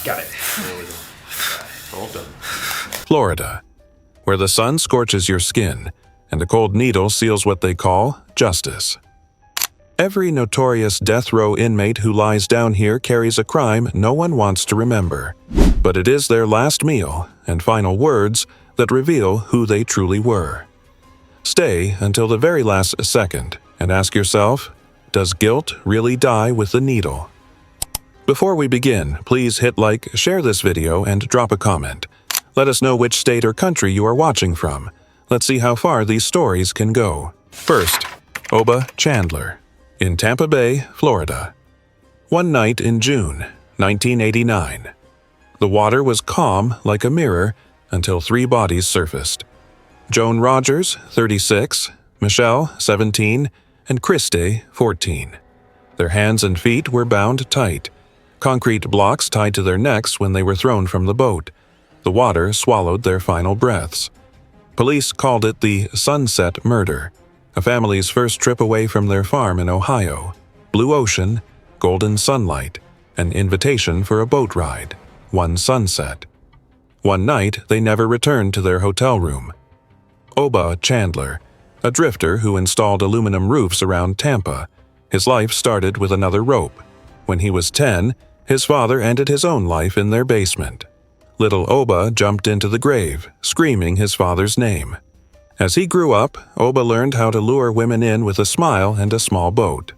Got it. All done. Florida, where the sun scorches your skin and a cold needle seals what they call justice. Every notorious death row inmate who lies down here carries a crime no one wants to remember. But it is their last meal and final words that reveal who they truly were. Stay until the very last second and ask yourself, does guilt really die with the needle? Before we begin, please hit like, share this video, and drop a comment. Let us know which state or country you are watching from. Let's see how far these stories can go. First, Oba Chandler, in Tampa Bay, Florida. One night in June, 1989. The water was calm like a mirror until 3 bodies surfaced. Joan Rogers, 36, Michelle, 17, and Christy, 14. Their hands and feet were bound tight. Concrete blocks tied to their necks when they were thrown from the boat. The water swallowed their final breaths. Police called it the Sunset Murder, a family's first trip away from their farm in Ohio. Blue ocean, golden sunlight, an invitation for a boat ride, one sunset. One night, they never returned to their hotel room. Oba Chandler, a drifter who installed aluminum roofs around Tampa. His life started with another rope. When he was 10, his father ended his own life in their basement. Little Oba jumped into the grave, screaming his father's name. As he grew up, Oba learned how to lure women in with a smile and a small boat.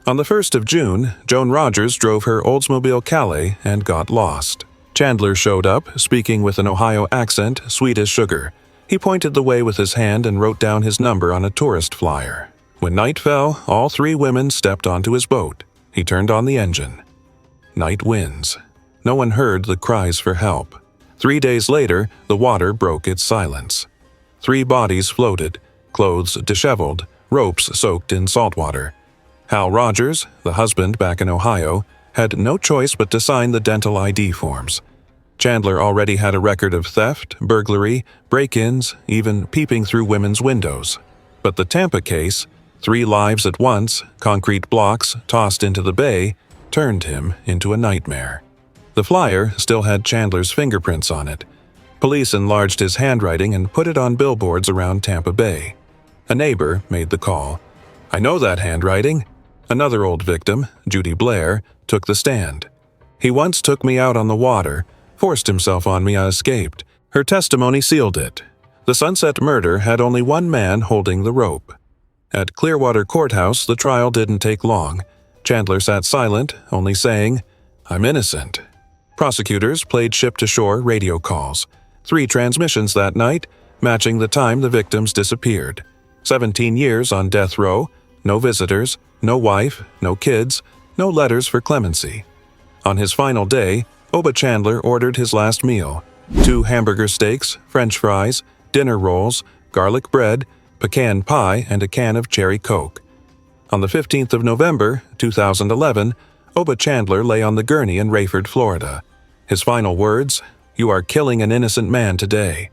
On the 1st of June, Joan Rogers drove her Oldsmobile Calais and got lost. Chandler showed up, speaking with an Ohio accent, sweet as sugar. He pointed the way with his hand and wrote down his number on a tourist flyer. When night fell, all 3 women stepped onto his boat. He turned on the engine. Night winds. No one heard the cries for help. 3 days later, the water broke its silence. 3 bodies floated, clothes disheveled, ropes soaked in salt water. Hal Rogers, the husband back in Ohio, had no choice but to sign the dental ID forms. Chandler already had a record of theft, burglary, break-ins, even peeping through women's windows. But the Tampa case, 3 lives at once, concrete blocks tossed into the bay, turned him into a nightmare. The flyer still had Chandler's fingerprints on it. Police enlarged his handwriting and put it on billboards around Tampa Bay. A neighbor made the call. "I know that handwriting." Another old victim, Judy Blair, took the stand. "He once took me out on the water, forced himself on me, I escaped." Her testimony sealed it. The Sunset Murder had only one man holding the rope. At Clearwater Courthouse, the trial didn't take long. Chandler sat silent, only saying, "I'm innocent." Prosecutors played ship-to-shore radio calls. 3 transmissions that night, matching the time the victims disappeared. 17 years on death row, no visitors, no wife, no kids, no letters for clemency. On his final day, Oba Chandler ordered his last meal: 2 hamburger steaks, French fries, dinner rolls, garlic bread, pecan pie, and a can of cherry Coke. On the 15th of November, 2011, Oba Chandler lay on the gurney in Rayford, Florida. His final words, "You are killing an innocent man today."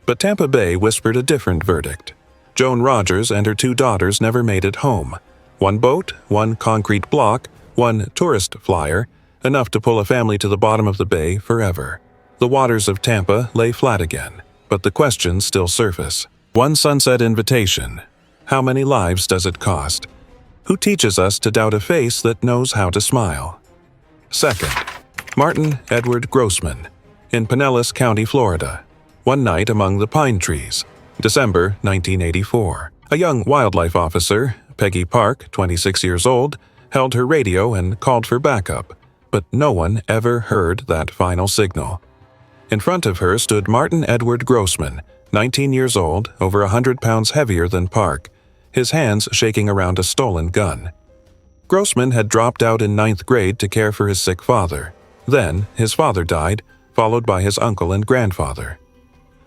But Tampa Bay whispered a different verdict. Joan Rogers and her 2 daughters never made it home. 1 boat, 1 concrete block, 1 tourist flyer, enough to pull a family to the bottom of the bay forever. The waters of Tampa lay flat again, but the questions still surface. One sunset invitation. How many lives does it cost? Who teaches us to doubt a face that knows how to smile? Second, Martin Edward Grossman, in Pinellas County, Florida. One night among the pine trees, December 1984. A young wildlife officer, Peggy Park, 26 years old, held her radio and called for backup, but no one ever heard that final signal. In front of her stood Martin Edward Grossman, 19 years old, over 100 pounds heavier than Park, his hands shaking around a stolen gun. Grossman had dropped out in 9th grade to care for his sick father. Then, his father died, followed by his uncle and grandfather.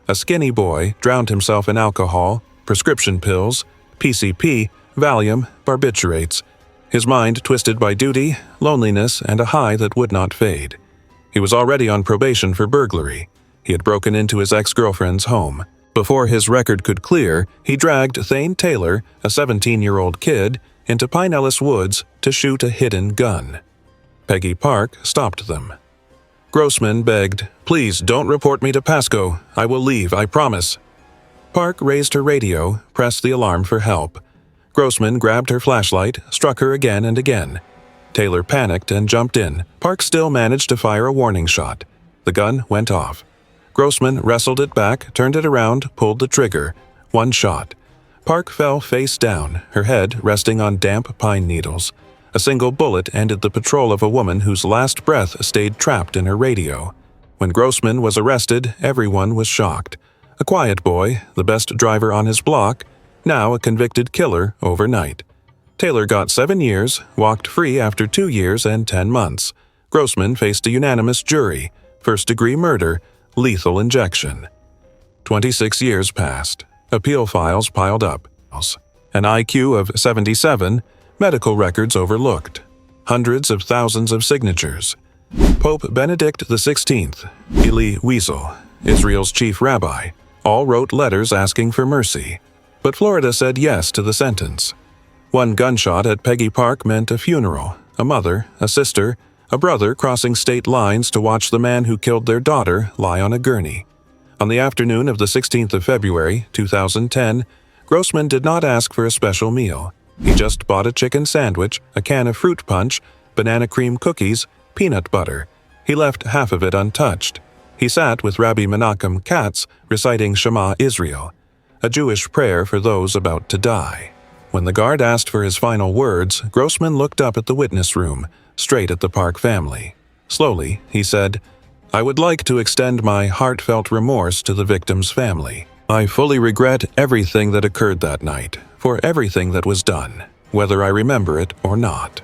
A skinny boy drowned himself in alcohol, prescription pills, PCP, Valium, barbiturates, his mind twisted by duty, loneliness, and a high that would not fade. He was already on probation for burglary. He had broken into his ex-girlfriend's home. Before his record could clear, he dragged Thane Taylor, a 17-year-old kid, into Pinellas Woods to shoot a hidden gun. Peggy Park stopped them. Grossman begged, "Please don't report me to Pasco. I will leave, I promise." Park raised her radio, pressed the alarm for help. Grossman grabbed her flashlight, struck her again and again. Taylor panicked and jumped in. Park still managed to fire a warning shot. The gun went off. Grossman wrestled it back, turned it around, pulled the trigger. One shot. Park fell face down, her head resting on damp pine needles. A single bullet ended the patrol of a woman whose last breath stayed trapped in her radio. When Grossman was arrested, everyone was shocked. A quiet boy, the best driver on his block, now a convicted killer overnight. Taylor got 7 years, walked free after 2 years and 10 months. Grossman faced a unanimous jury, first-degree murder, lethal injection. 26 years passed. Appeal files piled up. An IQ of 77, medical records overlooked. Hundreds of thousands of signatures. Pope Benedict XVI, Elie Wiesel, Israel's chief rabbi, all wrote letters asking for mercy. But Florida said yes to the sentence. One gunshot at Peggy Park meant a funeral, a mother, a sister, a brother crossing state lines to watch the man who killed their daughter lie on a gurney. On the afternoon of the 16th of February, 2010, Grossman did not ask for a special meal. He just bought a chicken sandwich, a can of fruit punch, banana cream cookies, peanut butter. He left half of it untouched. He sat with Rabbi Menachem Katz reciting Shema Israel, a Jewish prayer for those about to die. When the guard asked for his final words, Grossman looked up at the witness room, straight at the Park family. Slowly, he said, "I would like to extend my heartfelt remorse to the victim's family. I fully regret everything that occurred that night, for everything that was done, whether I remember it or not."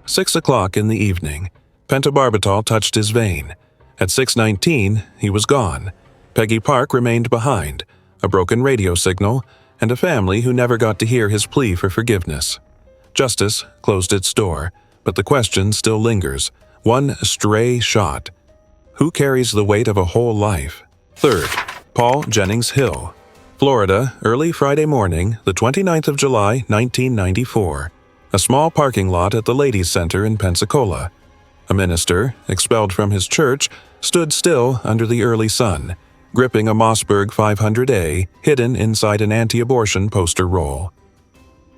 6 o'clock in the evening. Pentobarbital touched his vein. At 6:19, he was gone. Peggy Park remained behind, a broken radio signal, and a family who never got to hear his plea for forgiveness. Justice closed its door, but the question still lingers. One stray shot. Who carries the weight of a whole life? Third, Paul Jennings Hill. Florida, early Friday morning, the 29th of July, 1994. A small parking lot at the Ladies' Center in Pensacola. A minister, expelled from his church, stood still under the early sun, gripping a Mossberg 500A hidden inside an anti-abortion poster roll.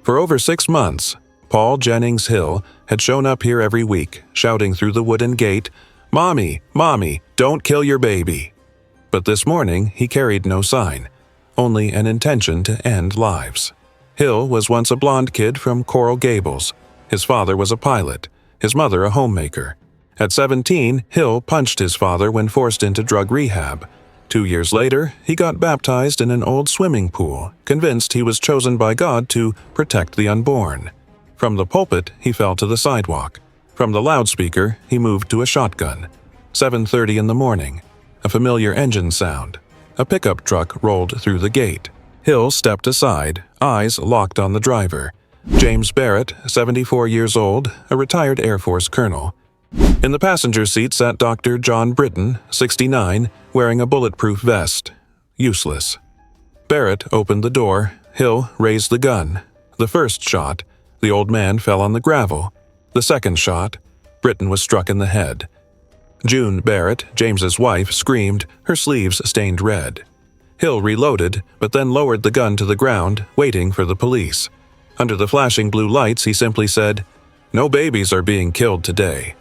For over 6 months, Paul Jennings Hill had shown up here every week, shouting through the wooden gate, "Mommy, Mommy, don't kill your baby." But this morning he carried no sign, only an intention to end lives. Hill was once a blonde kid from Coral Gables. His father was a pilot, his mother a homemaker. At 17, Hill punched his father when forced into drug rehab. 2 years later, he got baptized in an old swimming pool, convinced he was chosen by God to protect the unborn. From the pulpit, he fell to the sidewalk. From the loudspeaker, he moved to a shotgun. 7:30 in the morning. A familiar engine sound. A pickup truck rolled through the gate. Hill stepped aside, eyes locked on the driver. James Barrett, 74 years old, a retired Air Force colonel. In the passenger seat sat Dr. John Britton, 69, wearing a bulletproof vest. Useless. Barrett opened the door. Hill raised the gun. The first shot. The old man fell on the gravel. The second shot. Britton was struck in the head. June Barrett, James's wife, screamed, her sleeves stained red. Hill reloaded, but then lowered the gun to the ground, waiting for the police. Under the flashing blue lights, he simply said, "No babies are being killed today."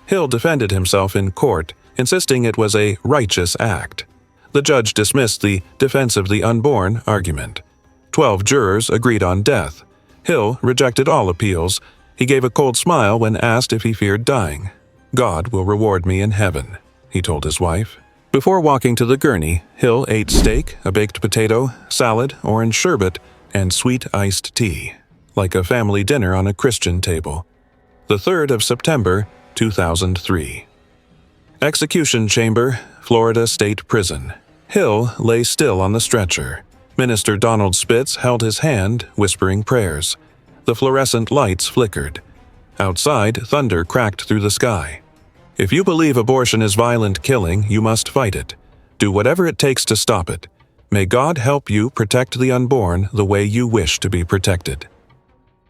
Hill defended himself in court, insisting it was a righteous act. The judge dismissed the defense of the unborn argument. 12 jurors agreed on death. Hill rejected all appeals. He gave a cold smile when asked if he feared dying. "God will reward me in heaven," he told his wife. Before walking to the gurney, Hill ate steak, a baked potato, salad, orange sherbet, and sweet iced tea, like a family dinner on a Christian table. The 3rd of September, 2003. Execution Chamber, Florida State Prison. Hill lay still on the stretcher. Minister Donald Spitz held his hand, whispering prayers. The fluorescent lights flickered. Outside, thunder cracked through the sky. If you believe abortion is violent killing, you must fight it. Do whatever it takes to stop it. May God help you protect the unborn the way you wish to be protected.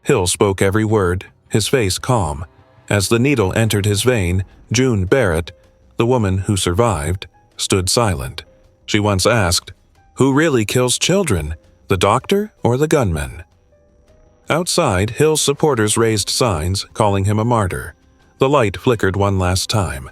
Hill spoke every word, his face calm. As the needle entered his vein, June Barrett, the woman who survived, stood silent. She once asked, "Who really kills children, the doctor or the gunman?" Outside, Hill's supporters raised signs calling him a martyr. The light flickered one last time.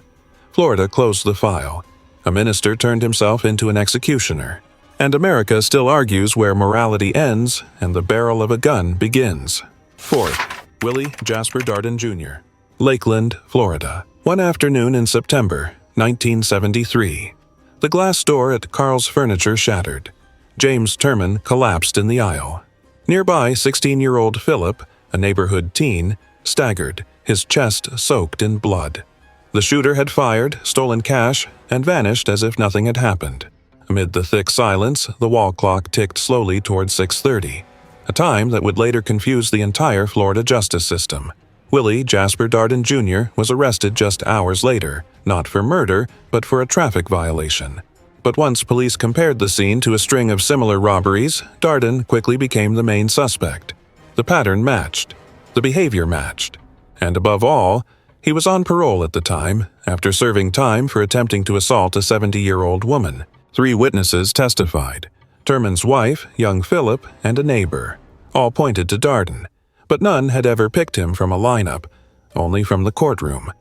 Florida closed the file. A minister turned himself into an executioner. And America still argues where morality ends and the barrel of a gun begins. 4th, Willie Jasper Darden Jr., Lakeland, Florida. One afternoon in September 1973. The glass door at Carl's Furniture shattered. James Turman collapsed in the aisle. Nearby, 16-year-old Philip, a neighborhood teen, staggered, his chest soaked in blood. The shooter had fired, stolen cash, and vanished as if nothing had happened. Amid the thick silence, the wall clock ticked slowly toward 6:30, a time that would later confuse the entire Florida justice system. Willie Jasper Darden Jr. was arrested just hours later, not for murder, but for a traffic violation. But once police compared the scene to a string of similar robberies, Darden quickly became the main suspect. The pattern matched. The behavior matched. And above all, he was on parole at the time, after serving time for attempting to assault a 70-year-old woman. 3 witnesses testified: Turman's wife, young Philip, and a neighbor. All pointed to Darden, but none had ever picked him from a lineup, only from the courtroom.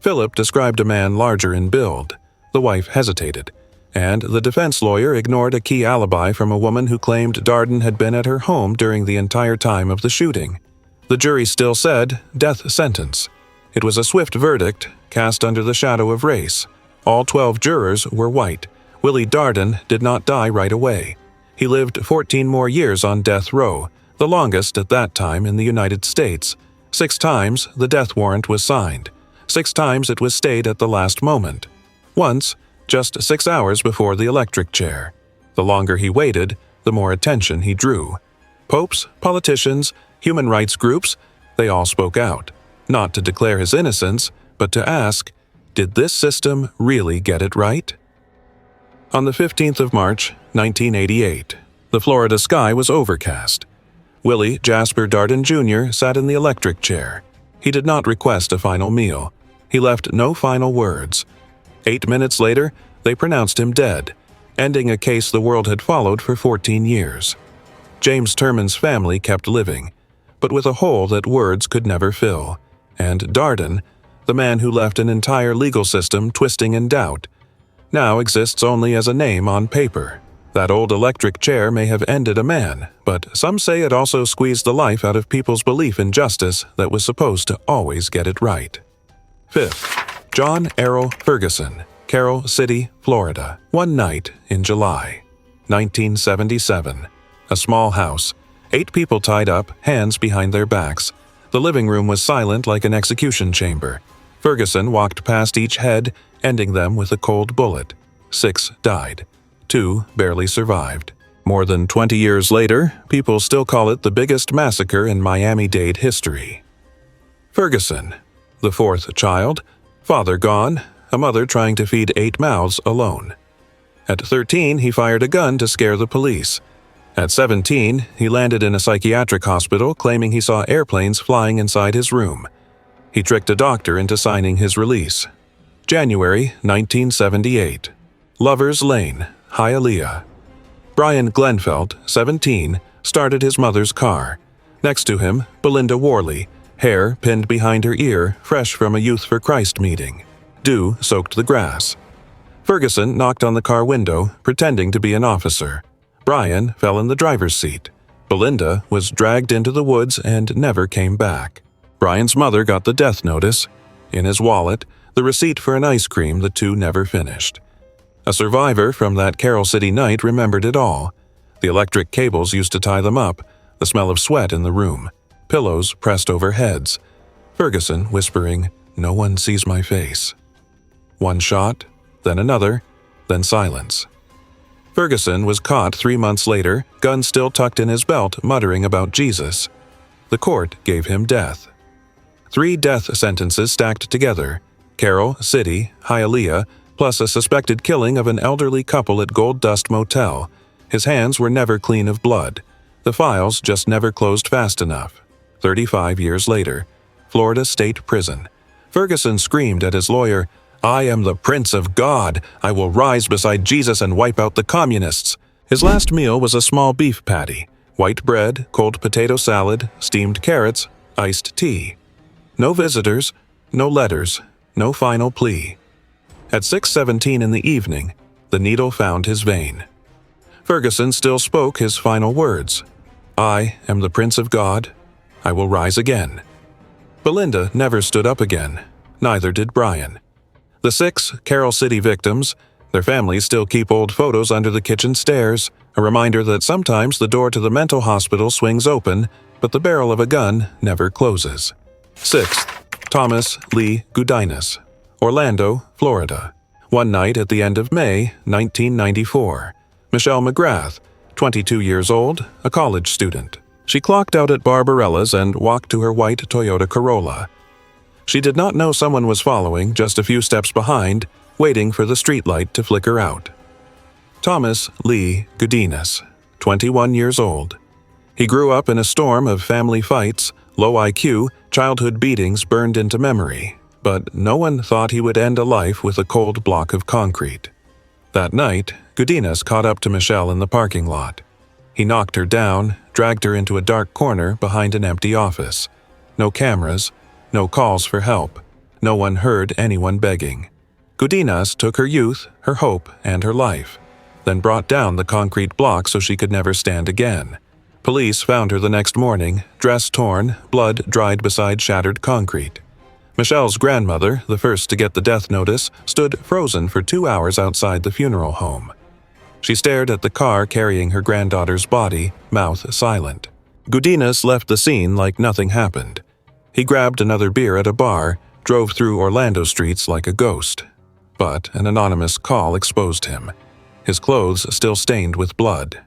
Philip described a man larger in build. The wife hesitated, and the defense lawyer ignored a key alibi from a woman who claimed Darden had been at her home during the entire time of the shooting. The jury still said, death sentence. It was a swift verdict, cast under the shadow of race. All 12 jurors were white. Willie Darden did not die right away. He lived 14 more years on death row, the longest at that time in the United States. 6 times the death warrant was signed. 6 times it was stayed at the last moment. Once, just 6 hours before the electric chair. The longer he waited, the more attention he drew. Popes, politicians, human rights groups, they all spoke out, not to declare his innocence, but to ask, did this system really get it right? On the 15th of March, 1988, the Florida sky was overcast. Willie Jasper Darden Jr. sat in the electric chair. He did not request a final meal. He left no final words. 8 minutes later, they pronounced him dead, ending a case the world had followed for 14 years. James Turman's family kept living, but with a hole that words could never fill. And Darden, the man who left an entire legal system twisting in doubt, now exists only as a name on paper. That old electric chair may have ended a man, but some say it also squeezed the life out of people's belief in justice that was supposed to always get it right. 5th, John Errol Ferguson, Carroll City, Florida. One night in July, 1977. A small house, 8 people tied up, hands behind their backs. The living room was silent like an execution chamber. Ferguson walked past each head, ending them with a cold bullet. 6 died. 2 barely survived. More than 20 years later, people still call it the biggest massacre in Miami-Dade history. Ferguson, the 4th child, father gone, a mother trying to feed 8 mouths alone. At 13, he fired a gun to scare the police. At 17, he landed in a psychiatric hospital claiming he saw airplanes flying inside his room. He tricked a doctor into signing his release. January 1978. Lover's Lane, Hialeah. Brian Glenfeld, 17, started his mother's car. Next to him, Belinda Worley, hair pinned behind her ear, fresh from a Youth for Christ meeting. Dew soaked the grass. Ferguson knocked on the car window, pretending to be an officer. Brian fell in the driver's seat. Belinda was dragged into the woods and never came back. Brian's mother got the death notice. In his wallet, the receipt for an ice cream the two never finished. A survivor from that Carroll City night remembered it all. The electric cables used to tie them up, the smell of sweat in the room, pillows pressed over heads. Ferguson whispering, "No one sees my face." One shot, then another, then silence. Ferguson was caught 3 months later, gun still tucked in his belt, muttering about Jesus. The court gave him death. 3 death sentences stacked together: Carroll City, Hialeah, plus a suspected killing of an elderly couple at Gold Dust Motel. His hands were never clean of blood. The files just never closed fast enough. 35 years later, Florida State Prison. Ferguson screamed at his lawyer, "I am the Prince of God. I will rise beside Jesus and wipe out the communists." His last meal was a small beef patty, white bread, cold potato salad, steamed carrots, iced tea. No visitors, no letters, no final plea. At 6:17 in the evening, the needle found his vein. Ferguson still spoke his final words. "I am the Prince of God. I will rise again." Belinda never stood up again. Neither did Brian. The 6 Carroll City victims, their families still keep old photos under the kitchen stairs, a reminder that sometimes the door to the mental hospital swings open, but the barrel of a gun never closes. 6th, Thomas Lee Gudinas, Orlando, Florida. One night at the end of May, 1994. Michelle McGrath, 22 years old, a college student. She clocked out at Barbarella's and walked to her white Toyota Corolla. She did not know someone was following, just a few steps behind, waiting for the streetlight to flicker out. Thomas Lee Gudinas, 21 years old. He grew up in a storm of family fights, low IQ, childhood beatings burned into memory, but no one thought he would end a life with a cold block of concrete. That night, Gudinas caught up to Michelle in the parking lot. He knocked her down, dragged her into a dark corner behind an empty office. No cameras, no calls for help. No one heard anyone begging. Gudinas took her youth, her hope, and her life, then brought down the concrete block so she could never stand again. Police found her the next morning, dress torn, blood dried beside shattered concrete. Michelle's grandmother, the first to get the death notice, stood frozen for 2 hours outside the funeral home. She stared at the car carrying her granddaughter's body, mouth silent. Gudinas left the scene like nothing happened. He grabbed another beer at a bar, drove through Orlando streets like a ghost. But an anonymous call exposed him. His clothes still stained with blood.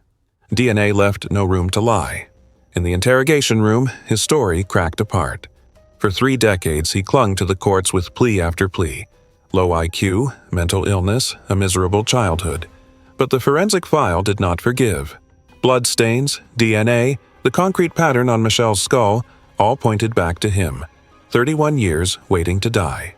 DNA left no room to lie. In the interrogation room, his story cracked apart. For 3 decades, he clung to the courts with plea after plea. Low IQ, mental illness, a miserable childhood. But the forensic file did not forgive. Blood stains, DNA, the concrete pattern on Michelle's skull, all pointed back to him. 31 years waiting to die.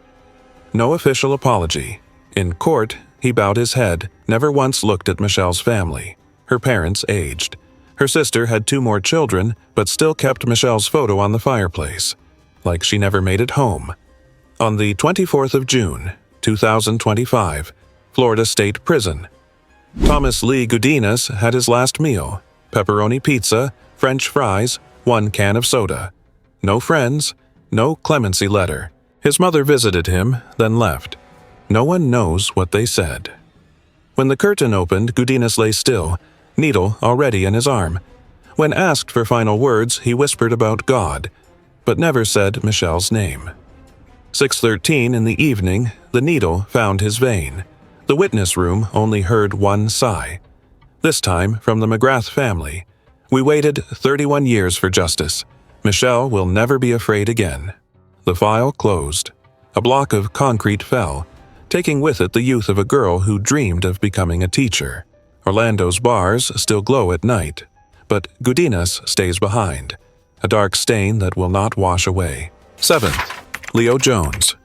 No official apology. In court, he bowed his head, never once looked at Michelle's family. Her parents aged. Her sister had 2 more children, but still kept Michelle's photo on the fireplace, like she never made it home. On the 24th of June, 2025, Florida State Prison. Thomas Lee Gudinas had his last meal: pepperoni pizza, French fries, 1 can of soda. No friends, no clemency letter. His mother visited him, then left. No one knows what they said. When the curtain opened, Gudinas lay still, needle already in his arm. When asked for final words, he whispered about God, but never said Michelle's name. 6:13 in the evening, the needle found his vein. The witness room only heard one sigh. This time from the McGrath family. "We waited 31 years for justice. Michelle will never be afraid again." The file closed. A block of concrete fell, taking with it the youth of a girl who dreamed of becoming a teacher. Orlando's bars still glow at night, but Gudinas stays behind, a dark stain that will not wash away. 7th, Leo Jones.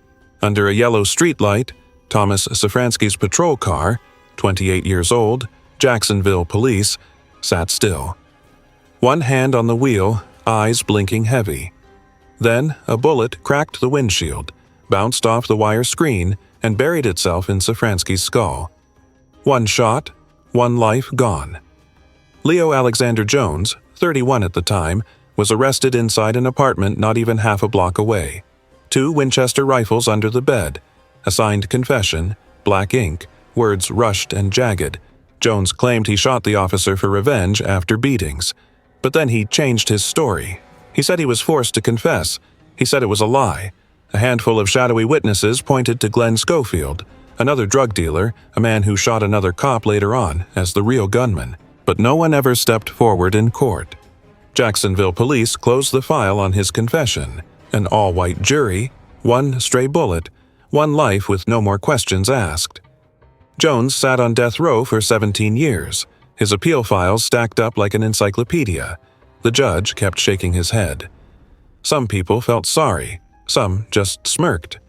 Under a yellow streetlight, Thomas Safransky's patrol car, 28 years old, Jacksonville police, sat still. One hand on the wheel, eyes blinking heavy. Then a bullet cracked the windshield, bounced off the wire screen, and buried itself in Safransky's skull. 1 shot, 1 life gone. Leo Alexander Jones, 31 at the time, was arrested inside an apartment not even half a block away. 2 Winchester rifles under the bed. A signed confession, black ink, words rushed and jagged. Jones claimed he shot the officer for revenge after beatings. But then he changed his story. He said he was forced to confess. He said it was a lie. A handful of shadowy witnesses pointed to Glenn Schofield, another drug dealer, a man who shot another cop later on, as the real gunman. But no one ever stepped forward in court. Jacksonville police closed the file on his confession. An all-white jury, 1 stray bullet, 1 life with no more questions asked. Jones sat on death row for 17 years, his appeal files stacked up like an encyclopedia. The judge kept shaking his head. Some people felt sorry, some just smirked.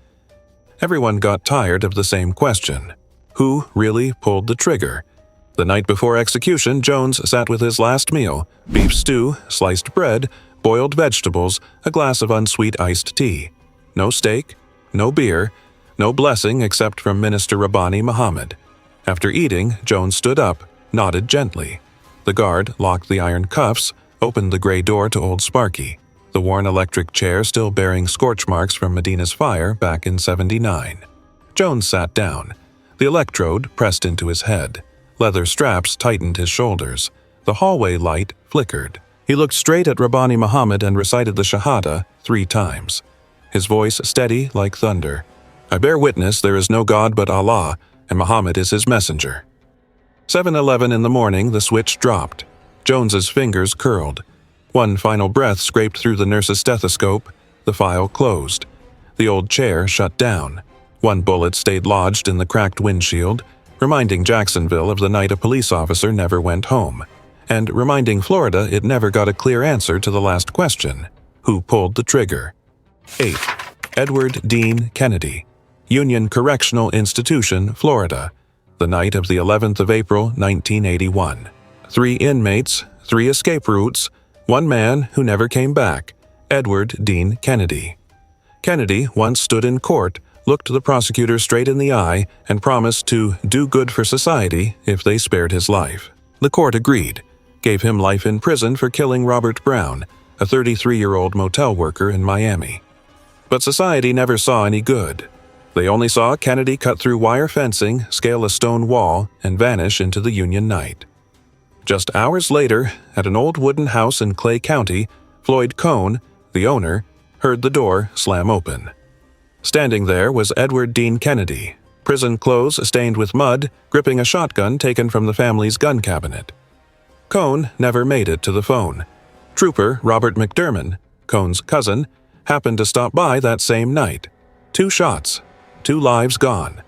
Everyone got tired of the same question. Who really pulled the trigger? The night before execution, Jones sat with his last meal: beef stew, sliced bread, boiled vegetables, a glass of unsweet iced tea. No steak, no beer, no blessing except from Minister Rabbani Muhammad. After eating, Jones stood up, nodded gently. The guard locked the iron cuffs, opened the gray door to Old Sparky, the worn electric chair still bearing scorch marks from Medina's fire back in '79. Jones sat down. The electrode pressed into his head. Leather straps tightened his shoulders. The hallway light flickered. He looked straight at Rabbani Muhammad and recited the Shahada 3 times. His voice steady like thunder. "I bear witness there is no God but Allah, and Muhammad is his messenger." 7:11 in the morning, the switch dropped. Jones's fingers curled. One final breath scraped through the nurse's stethoscope. The file closed. The old chair shut down. One bullet stayed lodged in the cracked windshield, reminding Jacksonville of the night a police officer never went home, and reminding Florida it never got a clear answer to the last question: who pulled the trigger? 8. Edward Dean Kennedy, Union Correctional Institution, Florida, the night of the 11th of April, 1981. 3 inmates, 3 escape routes, 1 man who never came back: Edward Dean Kennedy. Kennedy once stood in court, looked the prosecutor straight in the eye, and promised to do good for society if they spared his life. The court agreed, gave him life in prison for killing Robert Brown, a 33-year-old motel worker in Miami. But society never saw any good. They only saw Kennedy cut through wire fencing, scale a stone wall, and vanish into the Union night. Just hours later, at an old wooden house in Clay County, Floyd Cohn, the owner, heard the door slam open. Standing there was Edward Dean Kennedy, prison clothes stained with mud, gripping a shotgun taken from the family's gun cabinet. Cohn never made it to the phone. Trooper Robert McDermott, Cohn's cousin, happened to stop by that same night. 2 shots, 2 lives gone.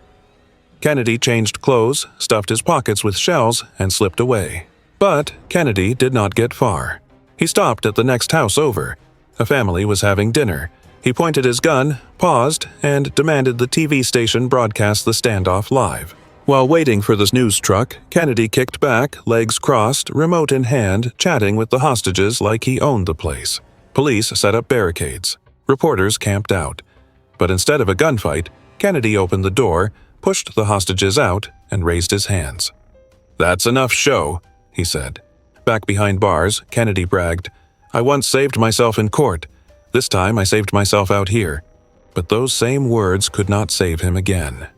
Kennedy changed clothes, stuffed his pockets with shells, and slipped away. But Kennedy did not get far. He stopped at the next house over. A family was having dinner. He pointed his gun, paused, and demanded the TV station broadcast the standoff live. While waiting for the news truck, Kennedy kicked back, legs crossed, remote in hand, chatting with the hostages like he owned the place. Police set up barricades. Reporters camped out. But instead of a gunfight, Kennedy opened the door, pushed the hostages out, and raised his hands. "That's enough show," he said. Back behind bars, Kennedy bragged, "I once saved myself in court. This time I saved myself out here." But those same words could not save him again.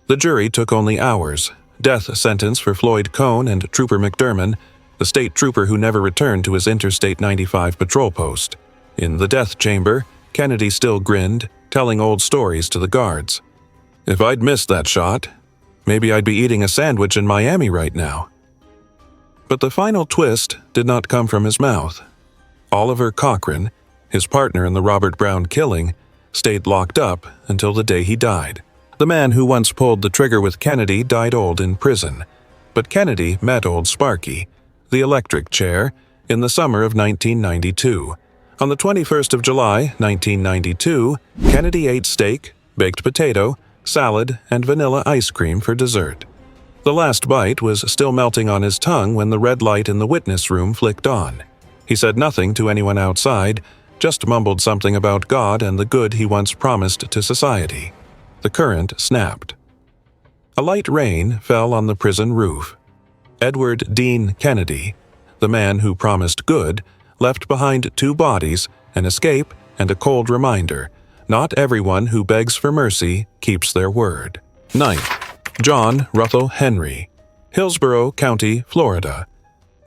The jury took only hours. Death sentence for Floyd Cohn and Trooper McDermott, the state trooper who never returned to his Interstate 95 patrol post. In the death chamber, Kennedy still grinned, telling old stories to the guards. "If I'd missed that shot, maybe I'd be eating a sandwich in Miami right now." But the final twist did not come from his mouth. Oliver Cochran, his partner in the Robert Brown killing, stayed locked up until the day he died. The man who once pulled the trigger with Kennedy died old in prison. But Kennedy met Old Sparky, the electric chair, in the summer of 1992. On the 21st of July, 1992, Kennedy ate steak, baked potato, salad, and vanilla ice cream for dessert. The last bite was still melting on his tongue when the red light in the witness room flicked on. He said nothing to anyone outside, just mumbled something about God and the good he once promised to society. The current snapped. A light rain fell on the prison roof. Edward Dean Kennedy, the man who promised good, left behind 2 bodies, an escape, and a cold reminder: not everyone who begs for mercy keeps their word. 9th. John Ruthell Henry, Hillsborough County, Florida,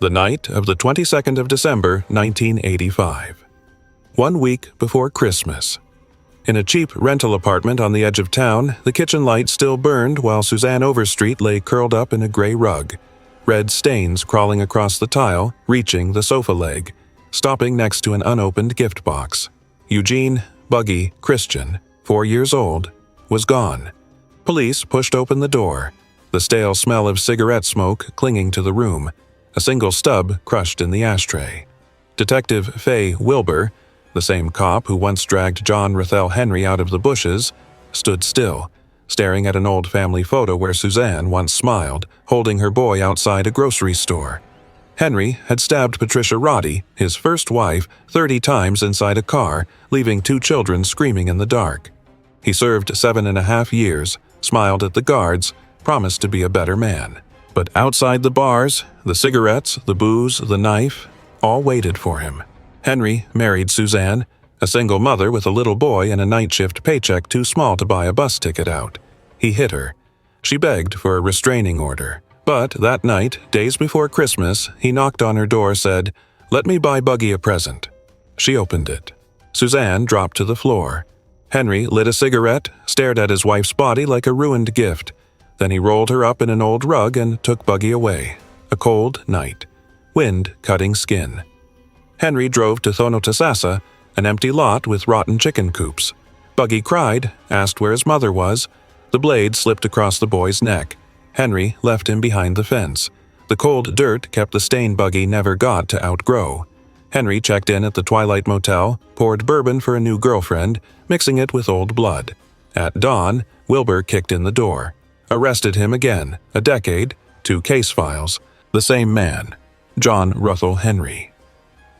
the night of the 22nd of December, 1985. 1 week before Christmas. In a cheap rental apartment on the edge of town, the kitchen light still burned while Suzanne Overstreet lay curled up in a gray rug, red stains crawling across the tile, reaching the sofa leg, stopping next to an unopened gift box. Eugene Buggy Christian, 4 years old, was gone. Police pushed open the door, the stale smell of cigarette smoke clinging to the room, a single stub crushed in the ashtray. Detective Faye Wilbur, the same cop who once dragged John Ruthell Henry out of the bushes, stood still, staring at an old family photo where Suzanne once smiled, holding her boy outside a grocery store. Henry had stabbed Patricia Roddy, his first wife, 30 times inside a car, leaving 2 children screaming in the dark. He served 7.5 years, smiled at the guards, promised to be a better man. But outside the bars, the cigarettes, the booze, the knife, all waited for him. Henry married Suzanne, a single mother with a little boy and a night shift paycheck too small to buy a bus ticket out. He hit her. She begged for a restraining order. But that night, days before Christmas, he knocked on her door, said, "Let me buy Buggy a present." She opened it. Suzanne dropped to the floor. Henry lit a cigarette, stared at his wife's body like a ruined gift. Then he rolled her up in an old rug and took Buggy away. A cold night. Wind cutting skin. Henry drove to Thonotasassa, an empty lot with rotten chicken coops. Buggy cried, asked where his mother was. The blade slipped across the boy's neck. Henry left him behind the fence. The cold dirt kept the stain Buggy never got to outgrow. Henry checked in at the Twilight Motel, poured bourbon for a new girlfriend, mixing it with old blood. At dawn, Wilbur kicked in the door. Arrested him again, a decade, 2 case files. The same man, John Ruthell Henry.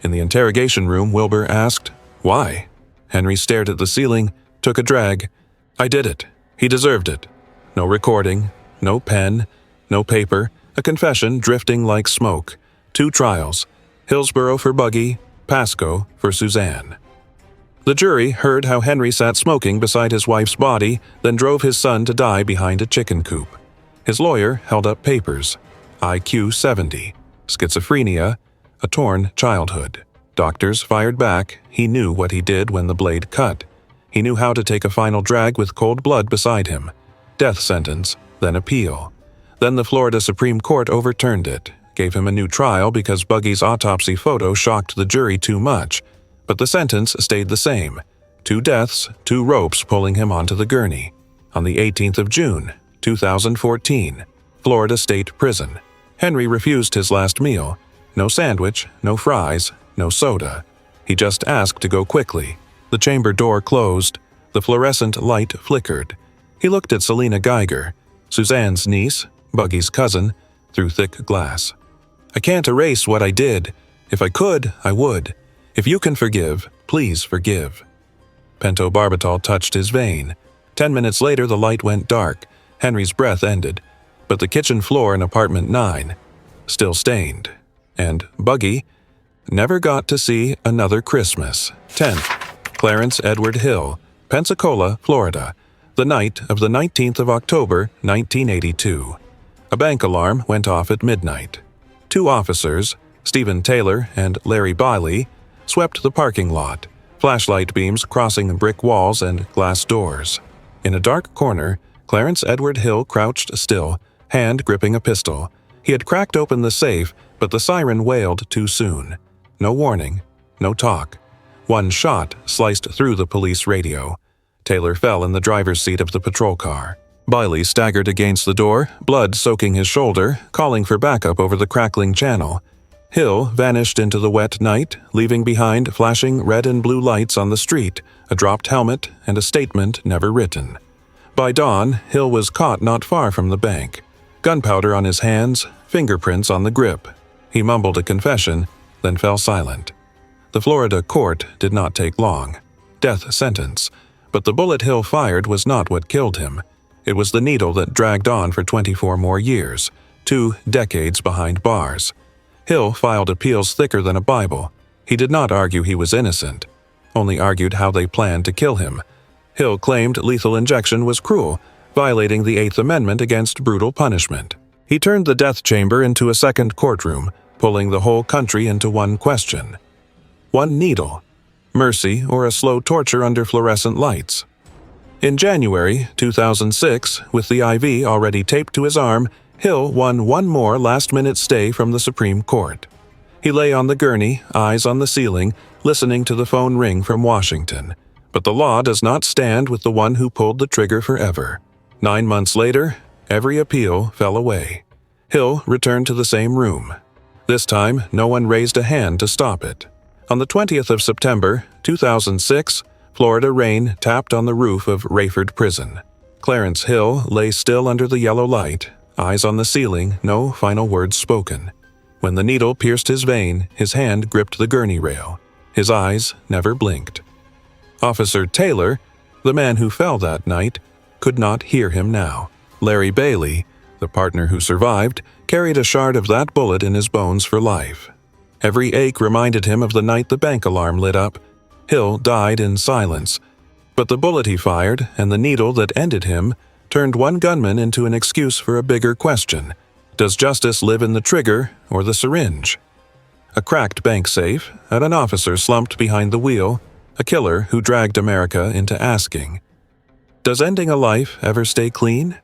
In the interrogation room, Wilbur asked, "Why?" Henry stared at the ceiling, took a drag. "I did it. He deserved it." No recording, no pen, no paper, a confession drifting like smoke. 2 trials, Hillsborough for Buggy, Pasco for Suzanne. The jury heard how Henry sat smoking beside his wife's body, then drove his son to die behind a chicken coop. His lawyer held up papers. IQ 70, schizophrenia, a torn childhood. Doctors fired back. He knew what he did when the blade cut. He knew how to take a final drag with cold blood beside him. Death sentence, then appeal. Then the Florida Supreme Court overturned it, gave him a new trial because Buggy's autopsy photo shocked the jury too much. But the sentence stayed the same. 2 deaths, 2 ropes pulling him onto the gurney. On the 18th of June, 2014, Florida State Prison. Henry refused his last meal. No sandwich, no fries, no soda. He just asked to go quickly. The chamber door closed. The fluorescent light flickered. He looked at Selena Geiger, Suzanne's niece, Buggy's cousin, through thick glass. "I can't erase what I did. If I could, I would. If you can forgive, please forgive." Pentobarbital touched his vein. 10 minutes later, the light went dark. Henry's breath ended. But the kitchen floor in apartment 9, still stained. And Buggy never got to see another Christmas. 10th, Clarence Edward Hill, Pensacola, Florida, the night of the 19th of October, 1982. A bank alarm went off at midnight. 2 officers, Stephen Taylor and Larry Biley, swept the parking lot, flashlight beams crossing brick walls and glass doors. In a dark corner, Clarence Edward Hill crouched still, hand gripping a pistol. He had cracked open the safe, but the siren wailed too soon. No warning, no talk. 1 shot sliced through the police radio. Taylor fell in the driver's seat of the patrol car. Biley staggered against the door, blood soaking his shoulder, calling for backup over the crackling channel. Hill vanished into the wet night, leaving behind flashing red and blue lights on the street, a dropped helmet, and a statement never written. By dawn, Hill was caught not far from the bank. Gunpowder on his hands, fingerprints on the grip. He mumbled a confession, then fell silent. The Florida court did not take long. Death sentence. But the bullet Hill fired was not what killed him. It was the needle that dragged on for 24 more years, 2 decades behind bars. Hill filed appeals thicker than a Bible. He did not argue he was innocent, only argued how they planned to kill him. Hill claimed lethal injection was cruel, violating the 8th Amendment against brutal punishment. He turned the death chamber into a second courtroom, pulling the whole country into one question. 1 needle. Mercy or a slow torture under fluorescent lights. In January 2006, with the IV already taped to his arm, Hill won 1 more last-minute stay from the Supreme Court. He lay on the gurney, eyes on the ceiling, listening to the phone ring from Washington. But the law does not stand with the one who pulled the trigger forever. 9 months later, every appeal fell away. Hill returned to the same room. This time, no one raised a hand to stop it. On the 20th of September, 2006, Florida rain tapped on the roof of Rayford Prison. Clarence Hill lay still under the yellow light, eyes on the ceiling, no final words spoken. When the needle pierced his vein, his hand gripped the gurney rail. His eyes never blinked. Officer Taylor, the man who fell that night, could not hear him now. Larry Bailey, the partner who survived, carried a shard of that bullet in his bones for life. Every ache reminded him of the night the bank alarm lit up. Hill died in silence, but the bullet he fired and the needle that ended him turned one gunman into an excuse for a bigger question. Does justice live in the trigger or the syringe? A cracked bank safe, and an officer slumped behind the wheel, a killer who dragged America into asking, does ending a life ever stay clean?